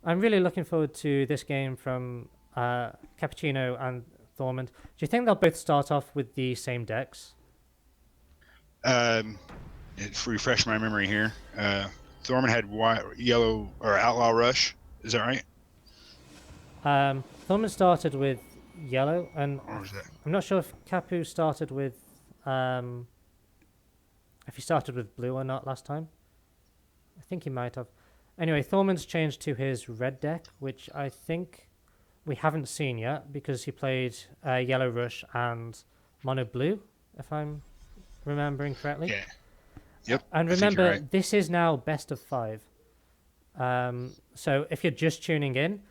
I'm really looking forward to this game from Cappuccino and Thormond. Do you think they'll both start off with the same decks? Um, Refresh my memory here. Thorman had yellow or Outlaw Rush. Is that right? Thormond started with yellow, and Or was that? I'm not sure if Capu started with um, if he started with blue or not last time. I think he might have. Anyway, Thormund's changed to his red deck, which I think we haven't seen yet because he played yellow rush and mono blue, if I'm remembering correctly. Yeah. Yep. And I think you're remember, right. this is now best of five. So if you're just tuning in,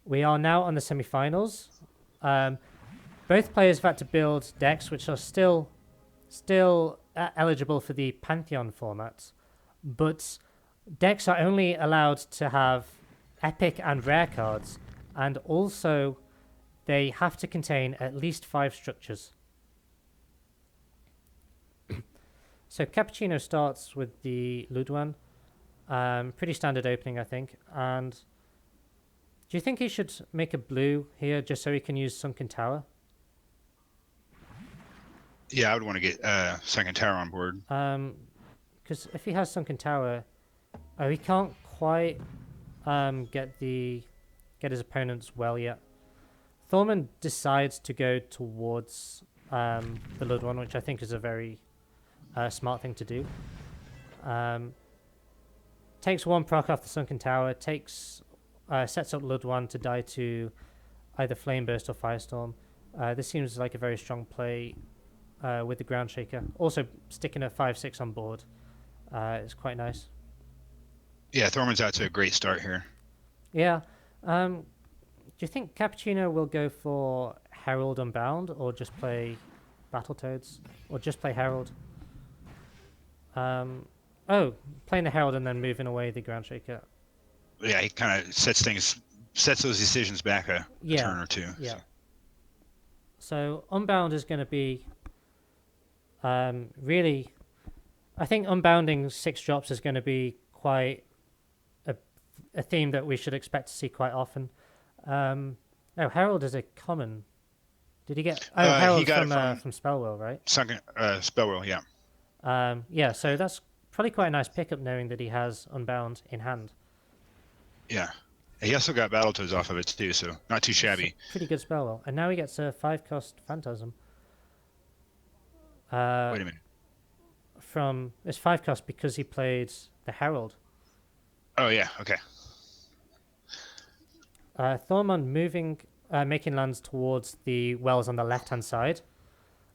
we are now on the semi-finals. Um, both players have had to build decks which are still eligible for the Pantheon format, but decks are only allowed to have epic and rare cards, and also they have to contain at least 5 structures. So Cappuccino starts with the Ludwan. Pretty standard opening, I think. And do you think he should make a blue here just so he can use Sunken Tower? Yeah, I would want to get second tower on board. Because if he has Sunken Tower, oh, he can't quite get his opponent's well yet. Thorman decides to go towards the Ludwan, which I think is a very smart thing to do. Takes 1 proc off the Sunken Tower, sets up Ludwan to die to either Flame Burst or Firestorm. This seems like a very strong play with the Ground Shaker. Also, sticking a 5/6 on board is quite nice. Yeah, Thorman's out to a great start here. Yeah. Do you think Cappuccino will go for Herald Unbound or just play Battletoads? Or just play Herald? Playing the Herald and then moving away the Ground Shaker. Yeah, he kind of sets those decisions back a turn or two. Yeah. So Unbound is going to be really. I think unbounding 6 drops is going to be quite a theme that we should expect to see quite often. Herald is a common. Did he get? Oh, Herald he got from Spellwell, right? Sunken Spellwell, yeah. Yeah, so that's probably quite a nice pickup knowing that he has Unbound in hand. Yeah. He also got Battletoads off of it too, so not too shabby. Pretty good Spellwell. And now he gets a 5-cost Phantasm. Wait a minute. It's 5 cost because he played the Herald. Oh yeah, okay. Thormond making lands towards the wells on the left-hand side.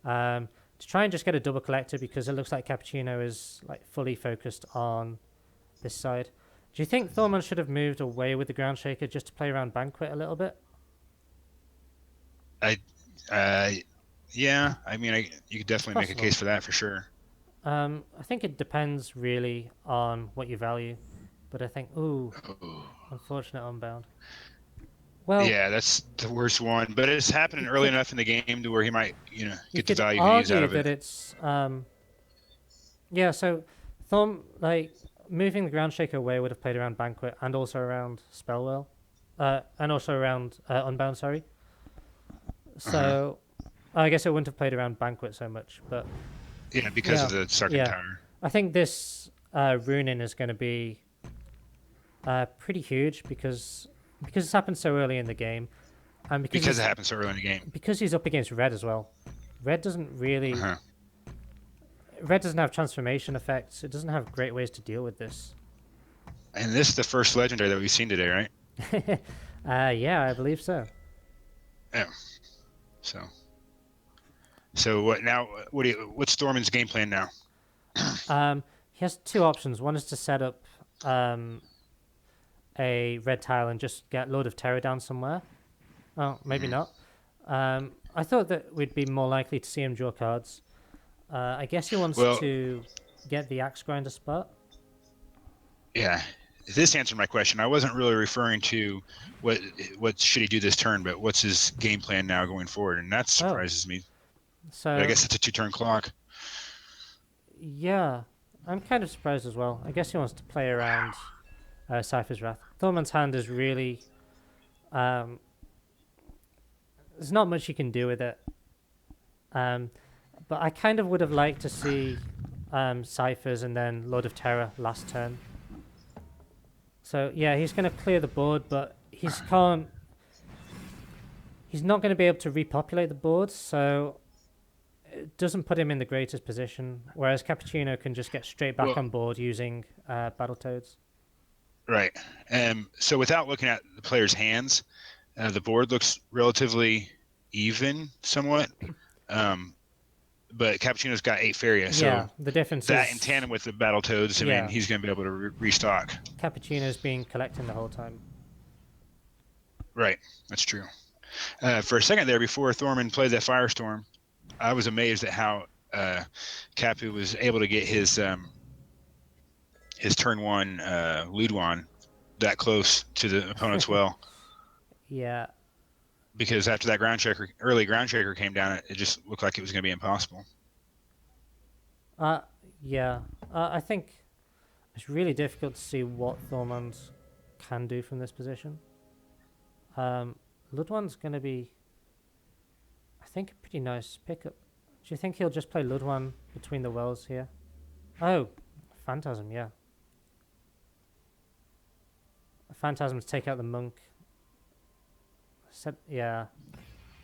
To try and just get a double collector because it looks like Cappuccino is like fully focused on this side. Do you think Thormond should have moved away with the Ground Shaker just to play around Banquet a little bit? Yeah. I mean, you could definitely make a case for that for sure. I think it depends really on what you value, but I think unfortunate Unbound. Well, yeah, that's the worst one, but it's happening early enough in the game to where he might, get the value he needs out of it. That it's yeah. So moving the Ground Shaker away would have played around Banquet and also around Spellwell, and also around Unbound. Sorry. So I guess it wouldn't have played around Banquet so much, but yeah, because of the second tower. I think this runing is going to be pretty huge because it's happened so early in the game, and because it happened so early in the game. Because he's up against red as well. Red doesn't really. Red doesn't have transformation effects. It doesn't have great ways to deal with this. And this is the first legendary that we've seen today, right? Yeah, I believe so. Yeah. So what now? What's Thorman's game plan now? He has 2 options. One is to set up a red tile and just get Lord of Terror down somewhere. Oh, maybe not. I thought that we'd be more likely to see him draw cards. I guess he wants to get the Axe Grinder spot. Yeah, this answered my question. I wasn't really referring to what should he do this turn, but what's his game plan now going forward, and that surprises me. So but I guess it's a 2-turn clock. Yeah, I'm kind of surprised as well. I guess he wants to play around Cypher's Wrath. Thormond's hand is really... there's not much you can do with it. But I kind of would have liked to see Ciphers and then Lord of Terror last turn. So yeah, he's going to clear the board, but he's not going to be able to repopulate the board, so it doesn't put him in the greatest position, whereas Cappuccino can just get straight back on board using Battletoads. Right. So without looking at the player's hands, the board looks relatively even somewhat. But Cappuccino's got 8 Faria, so the difference that is, in tandem with the Battletoads, I mean, he's going to be able to restock. Cappuccino's been collecting the whole time. Right, that's true. For a second there, before Thormond played that Firestorm, I was amazed at how Capu was able to get his turn 1 Ludwan that close to the opponent's well. Yeah. Because after that early ground shaker came down, it just looked like it was going to be impossible. Yeah. I think it's really difficult to see what Thormond can do from this position. Ludwan's going to be, I think, a pretty nice pickup. Do you think he'll just play Ludwan between the wells here? Oh, Phantasm, yeah. Phantasm to take out the monk. Yeah,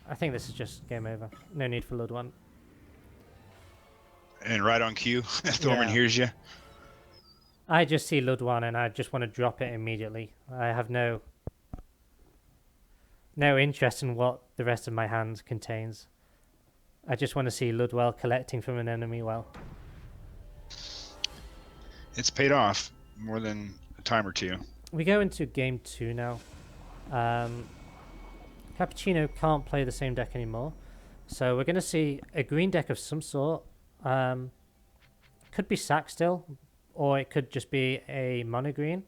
I think this is just game over. No need for Ludwan. And right on cue, Thormond hears you. I just see Ludwan and I just want to drop it immediately. I have no interest in what the rest of my hand contains. I just want to see Ludwell collecting from an enemy well. It's paid off more than a time or two. We go into game 2 now. Cappuccino can't play the same deck anymore, so we're going to see a green deck of some sort. Could be sack still, or it could just be a mono green.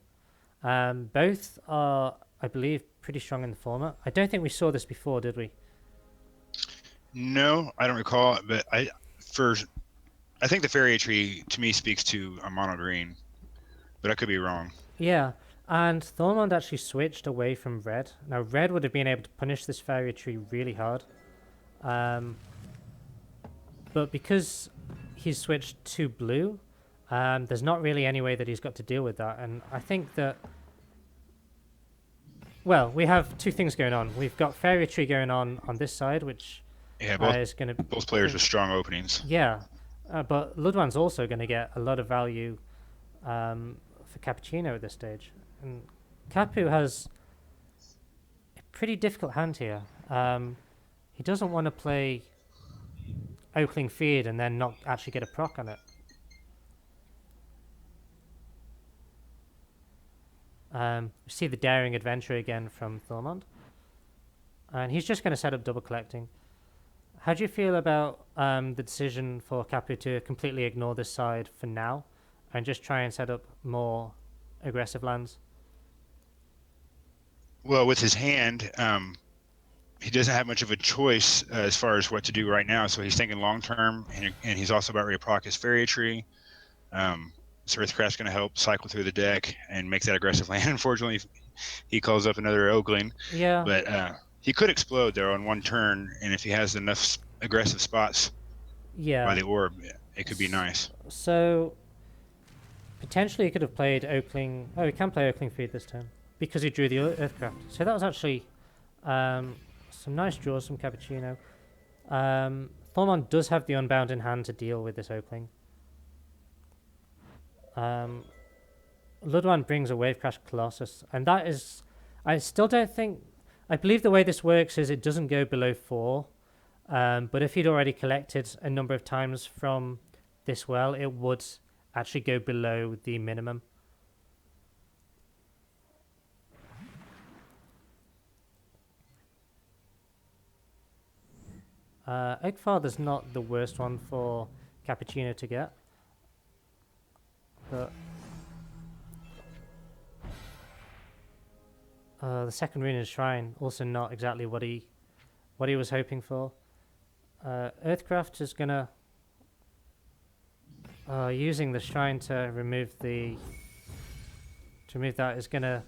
Both are, I believe, pretty strong in the format. I don't think we saw this before, did we? No, I don't recall it, but I think the Fairy Tree to me speaks to a mono green, but I could be wrong. Yeah. And Thormond actually switched away from red. Now, red would have been able to punish this Fairy Tree really hard. But because he's switched to blue, there's not really any way that he's got to deal with that. And I think that... Well, we have 2 things going on. We've got Fairy Tree going on this side, which is going to... Both players with strong openings. Yeah. But Ludwan's also going to get a lot of value for Cappuccino at this stage. And Capu has a pretty difficult hand here. He doesn't want to play Oakling Feed and then not actually get a proc on it. We see the Daring Adventure again from Thormond. And he's just going to set up double collecting. How do you feel about the decision for Capu to completely ignore this side for now and just try and set up more aggressive lands? Well, with his hand, he doesn't have much of a choice as far as what to do right now. So he's thinking long term, and he's also about ready to proc his Fairy Tree. So Earthcraft's going to help cycle through the deck and make that aggressive land. Unfortunately, he calls up another Oakling. Yeah. But he could explode there on one turn, and if he has enough aggressive spots by the orb, it could be nice. So potentially he could have played Oakling. Oh, he can play Oakling Feed this turn because he drew the Earthcraft. So that was actually some nice draws from Cappuccino. Thormond does have the Unbound in hand to deal with this Oakling. Ludwan brings a Wave Crash Colossus, and that is... I still don't think... I believe the way this works is it doesn't go below 4, but if he'd already collected a number of times from this well, it would actually go below the minimum. Oakfather's not the worst one for Cappuccino to get, but the second rune in Shrine also not exactly what he was hoping for. Earthcraft is gonna using the Shrine to remove that is gonna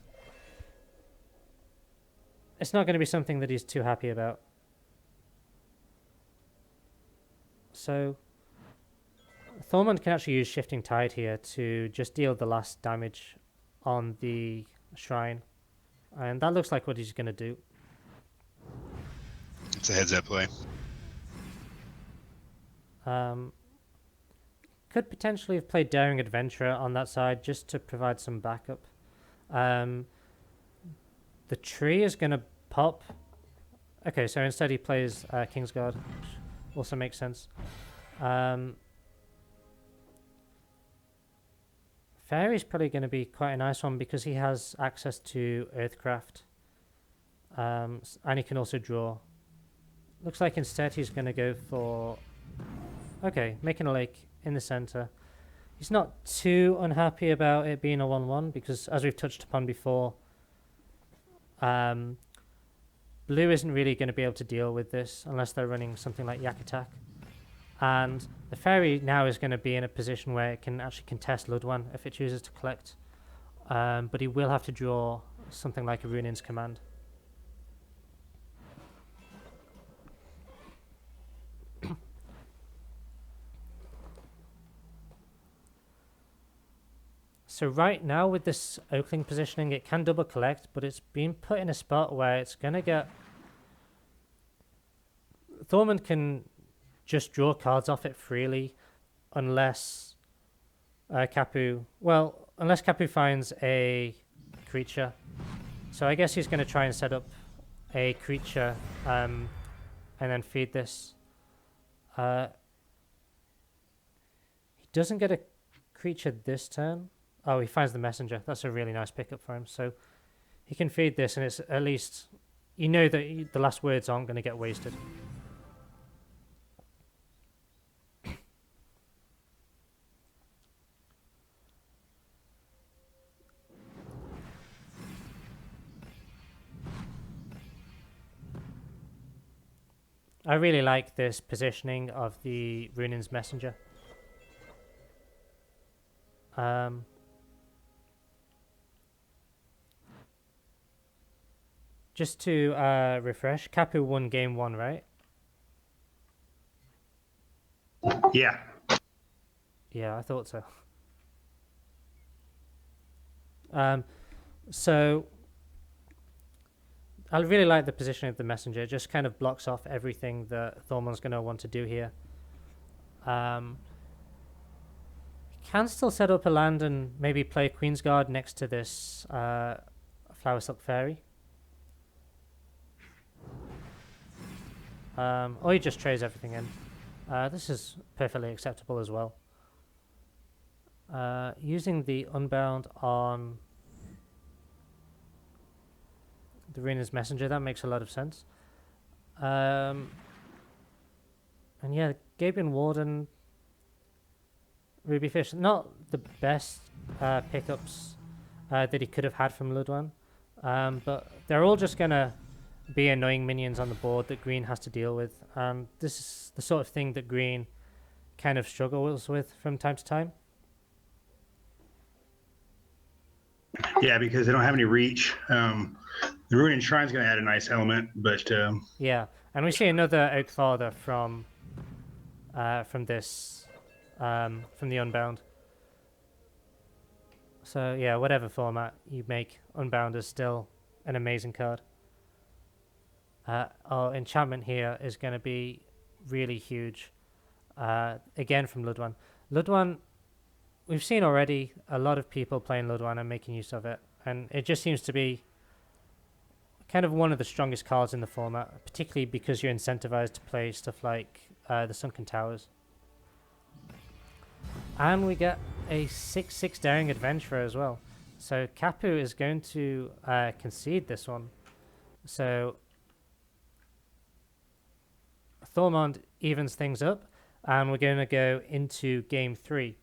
it's not going to be something that he's too happy about. So Thormond can actually use Shifting Tide here to just deal the last damage on the shrine. And that looks like what he's going to do. It's a heads-up play. Could potentially have played Daring Adventurer on that side just to provide some backup. The tree is going to pop. Okay, so instead he plays Kingsguard, which also makes sense. Fairy's probably going to be quite a nice one because he has access to Earthcraft. And he can also draw. Looks like instead he's going to go for... Okay, making a lake in the center. He's not too unhappy about it being a 1-1 because, as we've touched upon before, blue isn't really going to be able to deal with this unless they're running something like Yak Attack. And the fairy now is going to be in a position where it can actually contest Ludwan if it chooses to collect. But he will have to draw something like a Runin's Command. So right now with this Oakling positioning, it can double collect, but it's been put in a spot where it's going to get... Thormond can just draw cards off it freely unless Cappu... Well, unless Cappu finds a creature. So I guess he's going to try and set up a creature and then feed this. He doesn't get a creature this turn. Oh, he finds the messenger. That's a really nice pickup for him. So he can feed this, and it's at least... You know that the last words aren't going to get wasted. I really like this positioning of the Runin's Messenger. Just to refresh, Cappu won game 1, right? Yeah. Yeah, I thought so. So I really like the positioning of the messenger. It just kind of blocks off everything that Thormond's going to want to do here. He can still set up a land and maybe play Queen's Guard next to this Flower Silk Fairy. Or he just trades everything in. This is perfectly acceptable as well. Using the Unbound on the Runin's Messenger, that makes a lot of sense. And yeah, Gabian Warden, Ruby Fish, not the best pickups that he could have had from Ludwan, but they're all just going to be annoying minions on the board that green has to deal with, and this is the sort of thing that green kind of struggles with from time to time. Yeah, because they don't have any reach. The Runin Shrine's going to add a nice element, but yeah, and we see another Oak Father from this from the Unbound. So yeah, whatever format you make, Unbound is still an amazing card. Our enchantment here is going to be really huge. Again from Ludwan. Ludwan, we've seen already a lot of people playing Ludwan and making use of it, and it just seems to be kind of one of the strongest cards in the format, particularly because you're incentivized to play stuff like the Sunken Towers. And we get a 6/6 Daring Adventurer as well. So Cappu is going to concede this one. So Thormond evens things up, and we're going to go into game 3.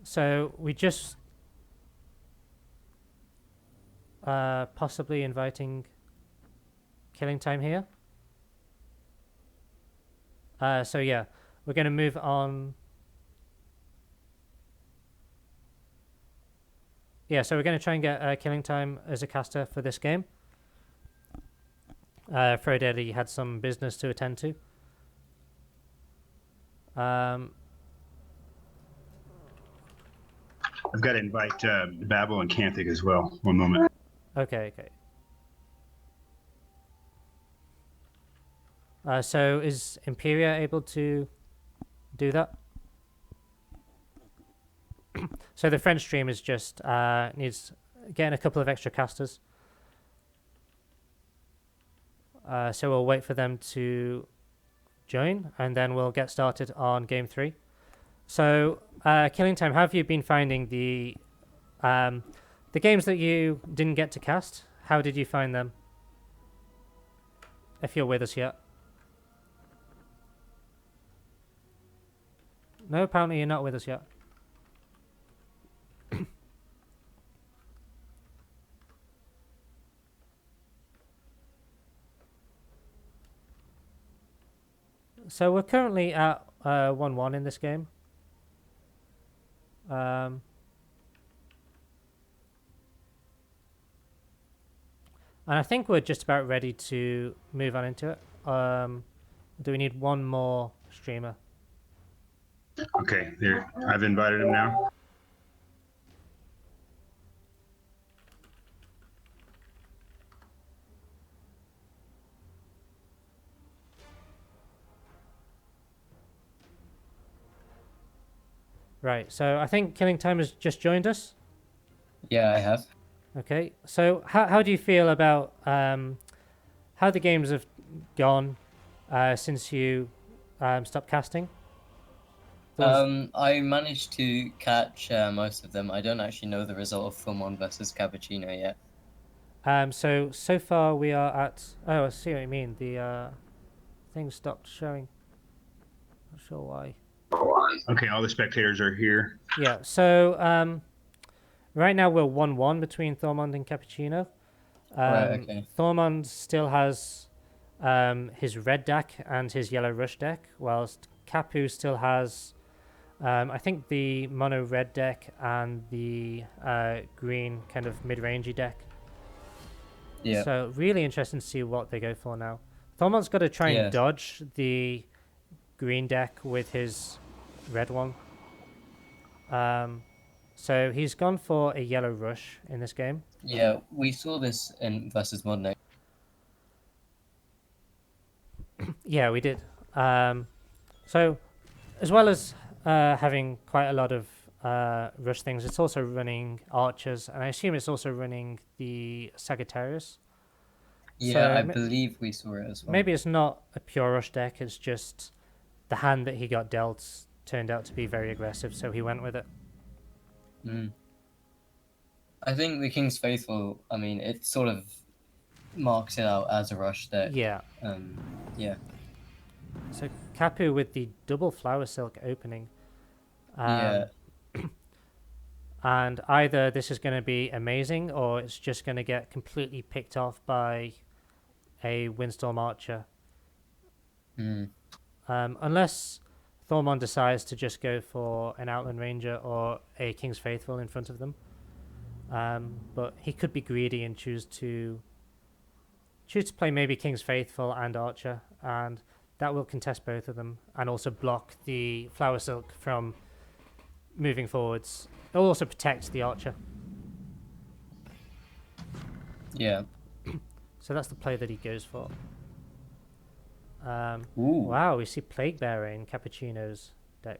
So we just possibly inviting Killing Time here. So yeah, we're going to move on. Yeah, so we're going to try and get Killing Time as a caster for this game. Frodaddy had some business to attend to. I've got to invite Babel and Kanthic as well. One moment. Okay. So is Imperia able to do that? So the French stream is just needs getting a couple of extra casters. So we'll wait for them to join, and then we'll get started on game 3. So, Killing Time, how have you been finding the games that you didn't get to cast? How did you find them? If you're with us yet. No, apparently you're not with us yet. So we're currently at 1-1 in this game. And I think we're just about ready to move on into it. Do we need one more streamer? Okay, there. I've invited him now. Right, so I think Killing Time has just joined us. Yeah, I have. Okay, so how do you feel about how the games have gone since you stopped casting? I managed to catch most of them. I don't actually know the result of thormond versus Cappuccino yet. So far we are at... Oh, I see what you mean. The thing stopped showing. Not sure why. Okay, all the spectators are here. Yeah, so right now we're 1-1 between Thormond and Cappuccino. Right, okay. Thormond still has his red deck and his yellow rush deck, whilst Capu still has, I think, the mono red deck and the green kind of mid-rangey deck. Yeah. So really interesting to see what they go for now. Thormond's got to try and dodge the green deck with his red one. So he's gone for a yellow rush in this game. Yeah, we saw this in versus Modern. Yeah, we did. So as well as having quite a lot of rush things, it's also running archers, and I assume it's also running the Sagittarius. Yeah, So I believe we saw it as well. Maybe it's not a pure rush deck, it's just the hand that he got dealt turned out to be very aggressive, so he went with it. I think the King's Faithful, I mean, it sort of marks it out as a rush deck. Yeah. Yeah. So Capu with the double flower silk opening. Yeah. And either this is going to be amazing, or it's just going to get completely picked off by a Windstorm Archer. Unless Thormond decides to just go for an Outland Ranger or a King's Faithful in front of them. But he could be greedy and choose to play maybe King's Faithful and Archer, and that will contest both of them and also block the Flower Silk from moving forwards. It'll also protect the Archer. Yeah. So that's the play that he goes for. Ooh. Wow, we see Plague Bearer in Cappuccino's deck.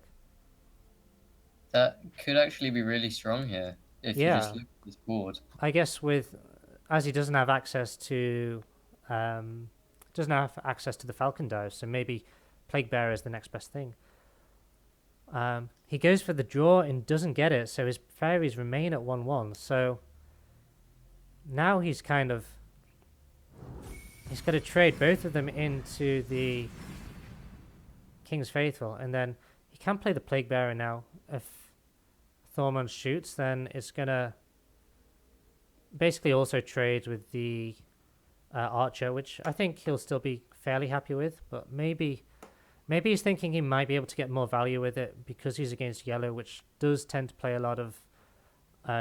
That could actually be really strong here if you just look at this board. I guess as he doesn't have access to the Falcon Dive, so maybe Plague Bearer is the next best thing. He goes for the draw and doesn't get it, so his fairies remain at 1-1. So now he's got to trade both of them into the King's Faithful, and then he can play the Plague Bearer now. If Thormond shoots, then it's gonna basically also trade with the Archer, which I think he'll still be fairly happy with, but maybe Maybe he's thinking he might be able to get more value with it because he's against yellow, which does tend to play a lot of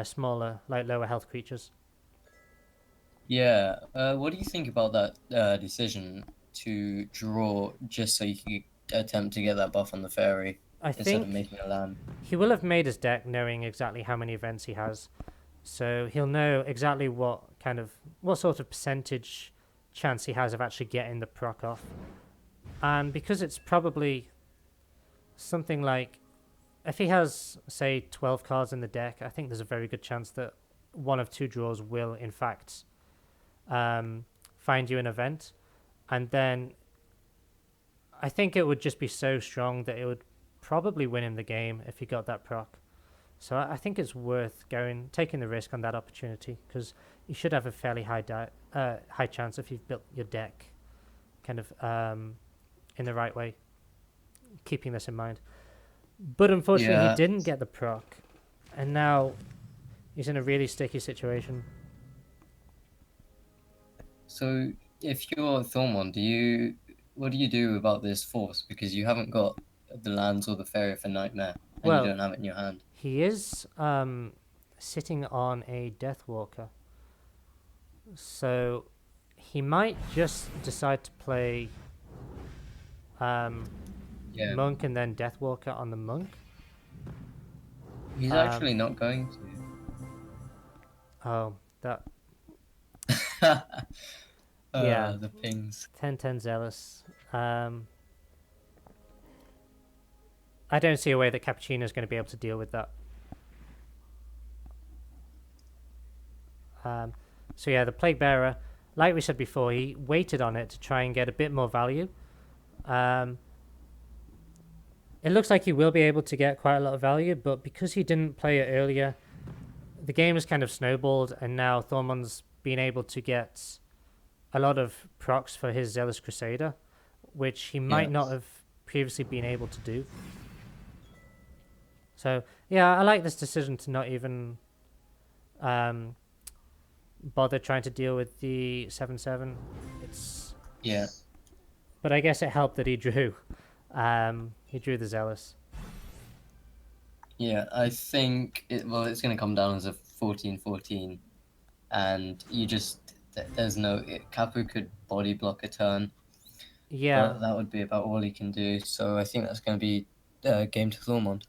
smaller, like lower health creatures. Yeah. What do you think about that decision to draw just so you can attempt to get that buff on the fairy instead of making a land? He will have made his deck knowing exactly how many events he has, so he'll know exactly what sort of percentage chance he has of actually getting the proc off. And because it's probably something like, if he has, say, 12 cards in the deck, I think there's a very good chance that one of two draws will, in fact, find you an event. And then I think it would just be so strong that it would probably win him the game if he got that proc. So I think it's worth taking the risk on that opportunity, because you should have a fairly high chance if you've built your deck kind of in the right way, keeping this in mind. But unfortunately, he didn't get the proc, and now he's in a really sticky situation. So if you're Thormond, what do you do about this force? Because you haven't got the lands or the fairy for Nightmare, and you don't have it in your hand. He is sitting on a Deathwalker, so he might just decide to play Monk and then Deathwalker on the Monk. He's actually not going to. Oh, that. Yeah, the pings. 10-10 Zealous. I don't see a way that Cappuccino is going to be able to deal with that. So yeah, the Plague Bearer, like we said before, he waited on it to try and get a bit more value. It looks like he will be able to get quite a lot of value, but because he didn't play it earlier, the game has kind of snowballed, and now Thormond's been able to get a lot of procs for his Zealous Crusader, which he might not have previously been able to do. So yeah, I like this decision to not even bother trying to deal with the 7/7. But I guess it helped that he drew. He drew the Zealous. Yeah, I think it's going to come down as a 14-14, and there's no Capu could body block a turn. Yeah, but that would be about all he can do. So I think that's going to be game to Thormond.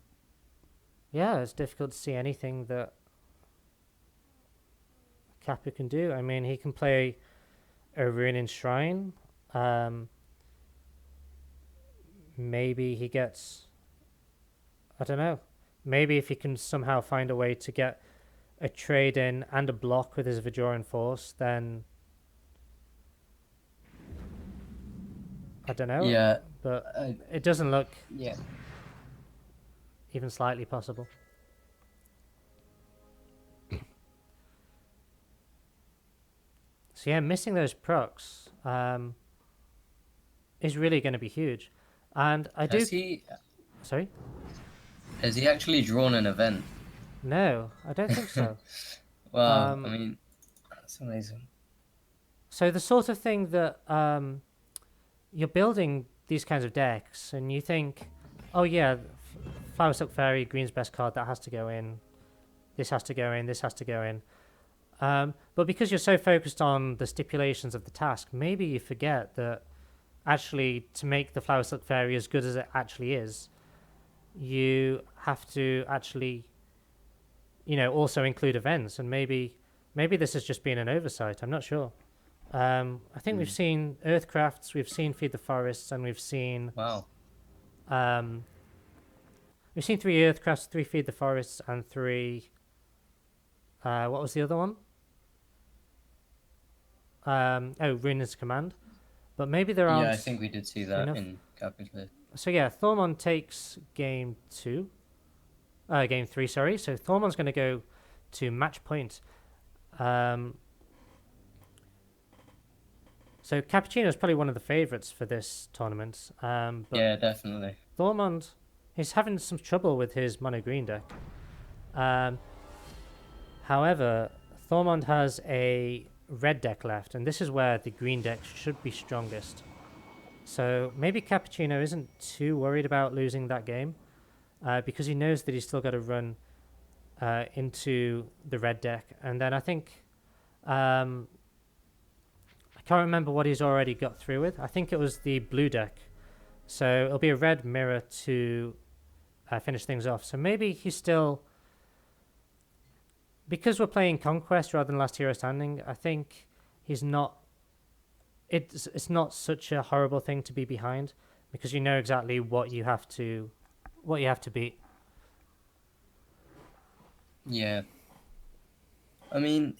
Yeah, it's difficult to see anything that Capu can do. I mean, he can play a Ruin Shrine. Maybe he gets, I don't know, maybe if he can somehow find a way to get a trade in and a block with his Vajoran Force, then I don't know. Yeah, but it doesn't look even slightly possible. So yeah, missing those procs is really going to be huge. And Sorry? Has he actually drawn an event? No, I don't think so. Well, I mean, that's amazing. So the sort of thing that you're building these kinds of decks, and you think, oh yeah, Flower Silk Fairy, green's best card, that has to go in. This has to go in, this has to go in. But because you're so focused on the stipulations of the task, maybe you forget that actually to make the Flower Silk Fairy as good as it actually is, you have to actually, also include events. And maybe this has just been an oversight. I'm not sure. I think we've seen Earthcrafts, we've seen Feed the Forests, and we've seen... Wow. We've seen 3 Earthcrafts, 3 Feed the Forests, and 3... what was the other one? Ruinous Command. But maybe there aren't... Yeah, I think we did see that in Capu's. So yeah, Thormond takes game 3, sorry. So Thormond's going to go to match point. So Cappuccino is probably one of the favourites for this tournament. But yeah, definitely. Thormond, he's having some trouble with his mono green deck. However, Thormond has a red deck left, and this is where the green deck should be strongest. So maybe Cappuccino isn't too worried about losing that game because he knows that he's still got to run into the red deck. And then I think I can't remember what he's already got through with. I think it was the blue deck. So it'll be a red mirror to finish things off. So maybe he's still... Because we're playing Conquest rather than Last Hero Standing, I think he's not... It's not such a horrible thing to be behind because you know exactly what you have to beat. Yeah. I mean,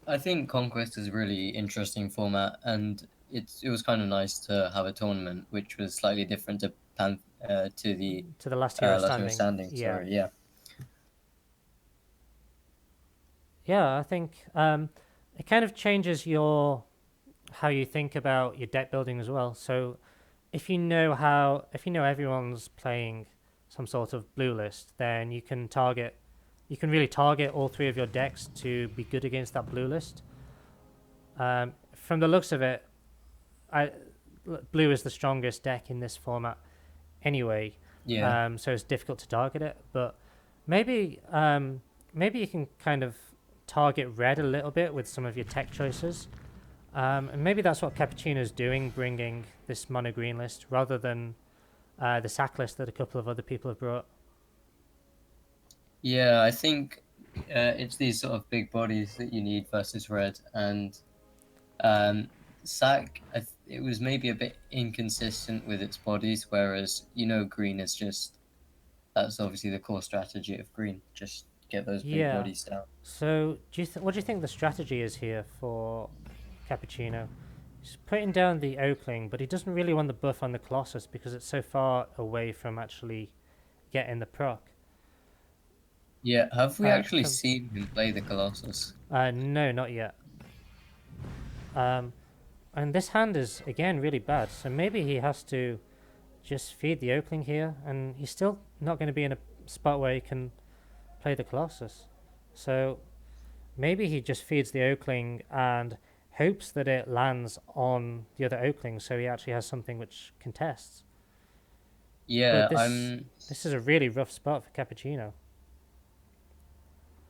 I think Conquest is a really interesting format, and it was kind of nice to have a tournament which was slightly different to the Last Hero Standing. Yeah. Sorry, yeah. Yeah, I think it kind of changes how you think about your deck building as well. So if you know everyone's playing some sort of blue list, then you can really target all three of your decks to be good against that blue list. From the looks of it, blue is the strongest deck in this format anyway. Yeah. So it's difficult to target it, but maybe you can kind of target red a little bit with some of your tech choices. And maybe that's what Cappuccino's doing, bringing this mono green list rather than the sack list that a couple of other people have brought. Yeah, I think it's these sort of big bodies that you need versus red, and sack. It was maybe a bit inconsistent with its bodies, whereas green is just that's obviously the core strategy of green. Just get those big bodies down. So, what do you think the strategy is here for Cappuccino? He's putting down the Oakling, but he doesn't really want the buff on the Colossus because it's so far away from actually getting the proc. Yeah, have we actually seen him play the Colossus? No, not yet. And this hand is, again, really bad, so maybe he has to just feed the Oakling here, and he's still not going to be in a spot where he can play the Colossus. So maybe he just feeds the Oakling and hopes that it lands on the other Oakling so he actually has something which contests. Yeah, this is a really rough spot for Cappuccino.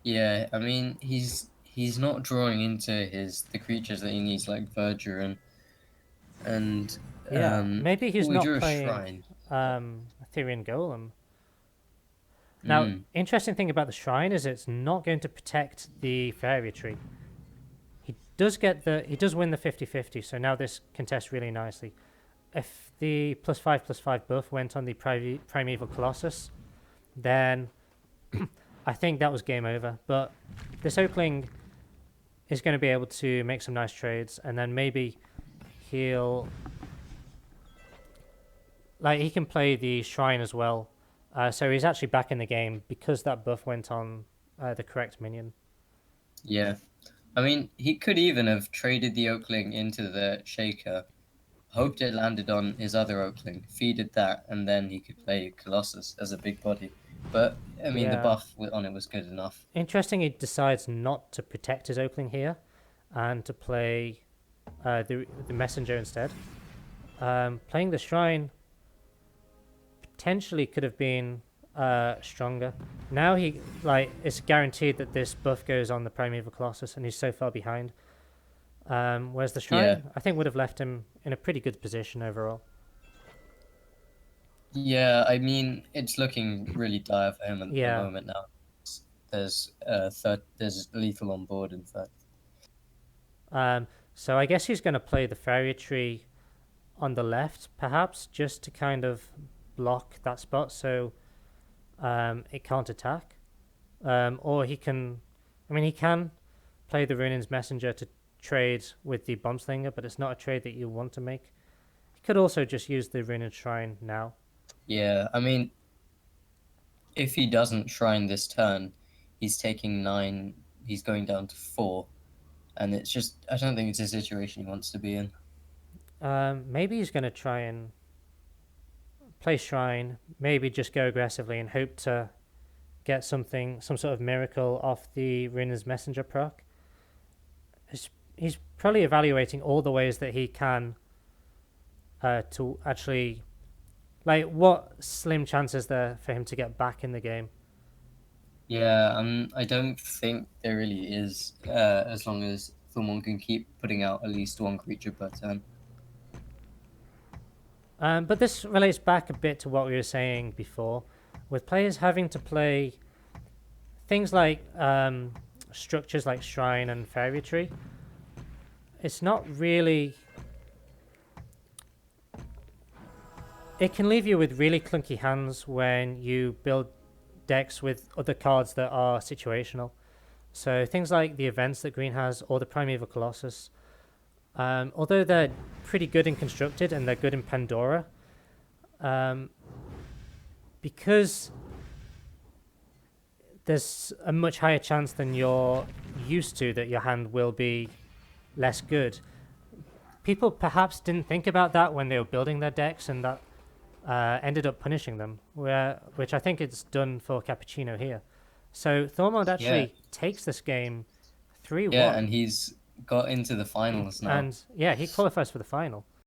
Yeah, I mean, he's not drawing into the creatures that he needs, like Verdure and maybe he's not playing Shrine. Ethereal Golem. Now, interesting thing about the Shrine is it's not going to protect the Fairy Tree. He does win the 50-50, so now this contests really nicely. If the +5/+5 buff went on the Primeval Colossus, then I think that was game over. But this Oakling is going to be able to make some nice trades, and then maybe he can play the Shrine as well. So he's actually back in the game because that buff went on the correct minion. Yeah. I mean, he could even have traded the Oakling into the Shaker, hoped it landed on his other Oakling, feeded that, and then he could play Colossus as a big body. But, I mean, the buff on it was good enough. Interesting, he decides not to protect his Oakling here and to play the Messenger instead. Playing the Shrine potentially could have been stronger. Now it's guaranteed that this buff goes on the Primeval Colossus and he's so far behind. Whereas the Shrine, I think, would have left him in a pretty good position overall. Yeah, I mean, it's looking really dire for him at the moment now. There's lethal on board, in fact. So I guess he's going to play the Fairy Tree on the left, perhaps, just to kind of block that spot so it can't attack. Or he can play the Runin's Messenger to trade with the Bombslinger, but it's not a trade that you want to make. He could also just use the Runin Shrine now. Yeah, I mean, if he doesn't Shrine this turn, he's taking 9, he's going down to 4, and it's just, I don't think it's a situation he wants to be in. Maybe he's going to try and play Shrine, maybe just go aggressively and hope to get some sort of miracle off the Runin's Messenger proc. He's probably evaluating all the ways that he can to actually, like, what slim chance is there for him to get back in the game? Yeah, I don't think there really is, as long as Thormond can keep putting out at least one creature per turn. But this relates back a bit to what we were saying before, with players having to play things like structures like Shrine and Fairy Tree. It's not really... It can leave you with really clunky hands when you build decks with other cards that are situational. So things like the events that green has, or the Primeval Colossus, although they're pretty good in Constructed and they're good in Pandora, because there's a much higher chance than you're used to that your hand will be less good. People perhaps didn't think about that when they were building their decks, and that ended up punishing them, which I think it's done for Cappuccino here. So Thormond actually takes this game 3-1. Yeah, and he's got into the finals now. And yeah, he qualifies for the final.